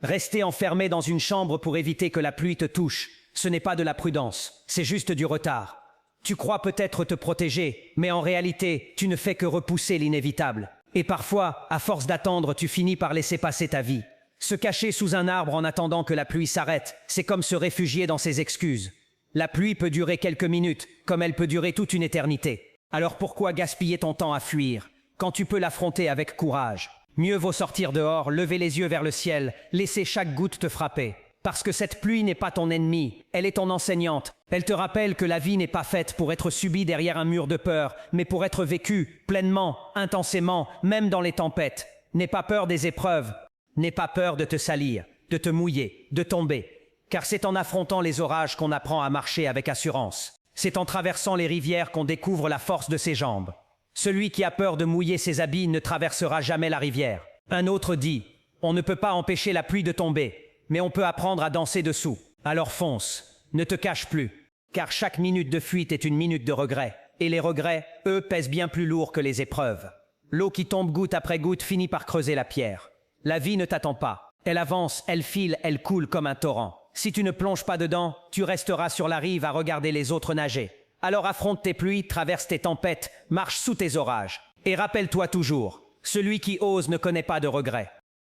Rester enfermé dans une chambre pour éviter que la pluie te touche, ce n'est pas de la prudence, c'est juste du retard. Tu crois peut-être te protéger, mais en réalité, tu ne fais que repousser l'inévitable. Et parfois, à force d'attendre, tu finis par laisser passer ta vie. Se cacher sous un arbre en attendant que la pluie s'arrête, c'est comme se réfugier dans ses excuses. La pluie peut durer quelques minutes, comme elle peut durer toute une éternité. Alors pourquoi gaspiller ton temps à fuir, quand tu peux l'affronter avec courage? Mieux vaut sortir dehors, lever les yeux vers le ciel, laisser chaque goutte te frapper. Parce que cette pluie n'est pas ton ennemi, elle est ton enseignante. Elle te rappelle que la vie n'est pas faite pour être subie derrière un mur de peur, mais pour être vécue pleinement, intensément, même dans les tempêtes. N'aie pas peur des épreuves, n'aie pas peur de te salir, de te mouiller, de tomber. Car c'est en affrontant les orages qu'on apprend à marcher avec assurance. C'est en traversant les rivières qu'on découvre la force de ses jambes. Celui qui a peur de mouiller ses habits ne traversera jamais la rivière. Un autre dit, on ne peut pas empêcher la pluie de tomber, mais on peut apprendre à danser dessous. Alors fonce, ne te cache plus, car chaque minute de fuite est une minute de regret. Et les regrets, eux, pèsent bien plus lourd que les épreuves. L'eau qui tombe goutte après goutte finit par creuser la pierre. La vie ne t'attend pas. Elle avance, elle file, elle coule comme un torrent. Si tu ne plonges pas dedans, tu resteras sur la rive à regarder les autres nager. Alors affronte tes pluies, traverse tes tempêtes, marche sous tes orages. Et rappelle-toi toujours, celui qui ose ne connaît pas de regrets.